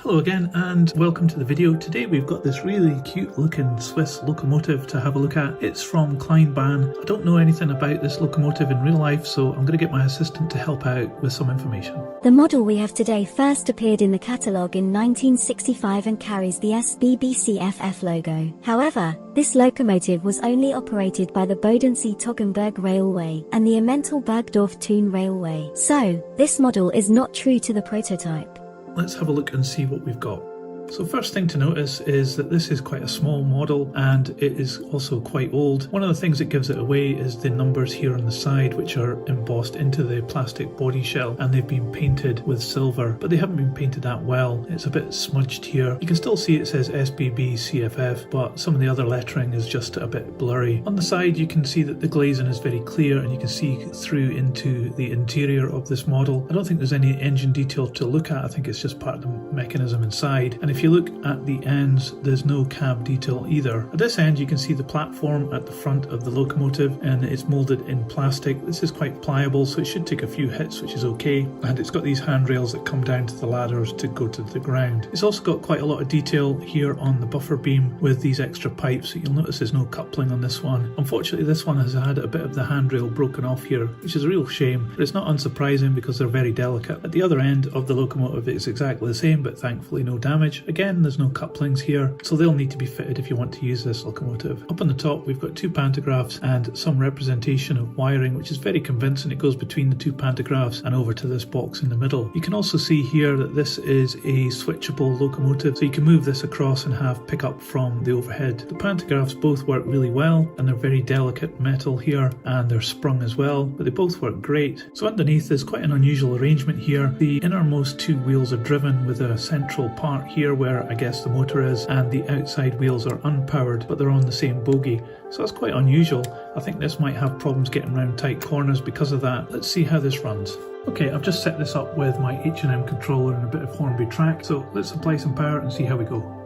Hello again and welcome to the video. Today we've got this really cute looking Swiss locomotive to have a look at. It's from Klein Bahn. I don't know anything about this locomotive in real life, so I'm going to get my assistant to help out with some information. The model we have today first appeared in the catalogue in 1965 and carries the SBB-CFF logo. However, this locomotive was only operated by the Bodensee-Toggenburg Railway and the Emmental-Bergdorf-Thun Railway. So, this model is not true to the prototype. Let's have a look and see what we've got. So first thing to notice is that this is quite a small model and it is also quite old. One of the things that gives it away is the numbers here on the side, which are embossed into the plastic body shell, and they've been painted with silver, but they haven't been painted that well. It's a bit smudged here. You can still see it says SBB-CFF, but some of the other lettering is just a bit blurry. On the side you can see that the glazing is very clear and you can see through into the interior of this model. I don't think there's any engine detail to look at. I think it's just part of the mechanism inside. And if you look at the ends, there's no cab detail either. At this end you can see the platform at the front of the locomotive, and it's moulded in plastic. This is quite pliable, so it should take a few hits, which is okay. And it's got these handrails that come down to the ladders to go to the ground. It's also got quite a lot of detail here on the buffer beam with these extra pipes. You'll notice there's no coupling on this one. Unfortunately, this one has had a bit of the handrail broken off here, which is a real shame, but it's not unsurprising because they're very delicate. At the other end of the locomotive it's exactly the same, but thankfully no damage. Again, there's no couplings here, so they'll need to be fitted if you want to use this locomotive. Up on the top we've got two pantographs and some representation of wiring, which is very convincing. It goes between the two pantographs and over to this box in the middle. You can also see here that this is a switchable locomotive, so you can move this across and have pickup from the overhead. The pantographs both work really well, and they're very delicate metal here, and they're sprung as well, but they both work great. So underneath there's quite an unusual arrangement here. The innermost two wheels are driven with a central part here where I guess the motor is, and the outside wheels are unpowered, but they're on the same bogie. So that's quite unusual. I think this might have problems getting around tight corners because of that. Let's see how this runs. Okay, I've just set this up with my H&M controller and a bit of Hornby track, so let's apply some power and see how we go.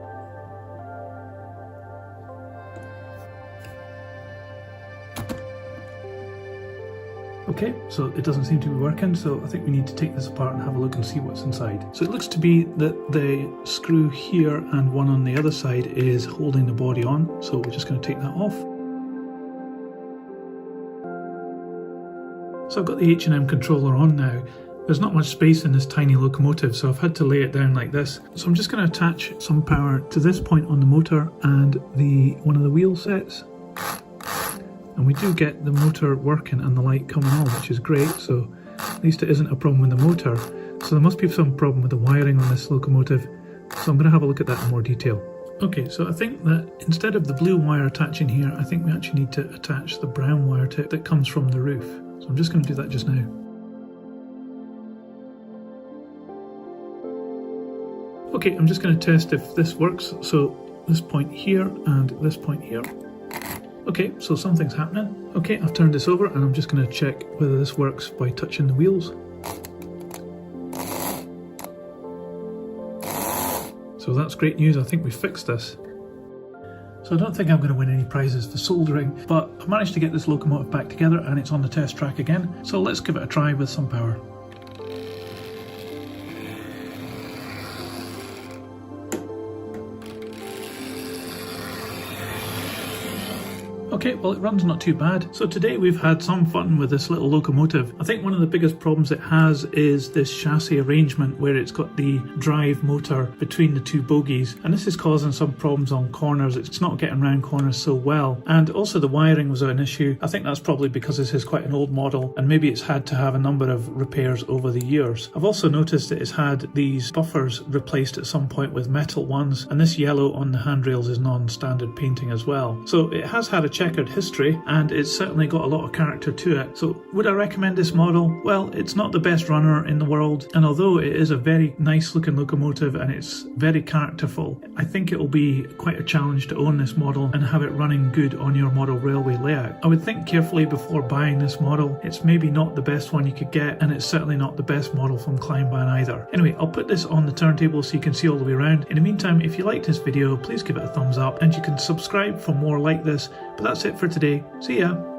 Okay, so it doesn't seem to be working, so I think we need to take this apart and have a look and see what's inside. So it looks to be that the screw here and one on the other side is holding the body on, so we're just going to take that off. So I've got the H&M controller on now. There's not much space in this tiny locomotive, so I've had to lay it down like this. So I'm just going to attach some power to this point on the motor and one of the wheel sets. And we do get the motor working and the light coming on, which is great, so at least it isn't a problem with the motor. So there must be some problem with the wiring on this locomotive, so I'm going to have a look at that in more detail. Okay, so I think that instead of the blue wire attaching here, I think we actually need to attach the brown wire to it that comes from the roof. So I'm just going to do that just now. Okay, I'm just going to test if this works. So this point here and this point here. Okay, so something's happening. Okay, I've turned this over and I'm just going to check whether this works by touching the wheels. So that's great news. I think we fixed this. So I don't think I'm going to win any prizes for soldering, but I've managed to get this locomotive back together and it's on the test track again. So let's give it a try with some power. Okay, well it runs not too bad. So today we've had some fun with this little locomotive. I think one of the biggest problems it has is this chassis arrangement where it's got the drive motor between the two bogies, and this is causing some problems on corners. It's not getting around corners so well, and also the wiring was an issue. I think that's probably because this is quite an old model and maybe it's had to have a number of repairs over the years. I've also noticed that it's had these buffers replaced at some point with metal ones, and this yellow on the handrails is non-standard painting as well. So it has had a checkered history and it's certainly got a lot of character to it. So would I recommend this model? Well, it's not the best runner in the world, and although it is a very nice looking locomotive and it's very characterful, I think it will be quite a challenge to own this model and have it running good on your model railway layout. I would think carefully before buying this model. It's maybe not the best one you could get, and it's certainly not the best model from Klein Bahn either. Anyway, I'll put this on the turntable so you can see all the way around. In the meantime, if you liked this video, please give it a thumbs up and you can subscribe for more like this. But that's it for today. See ya!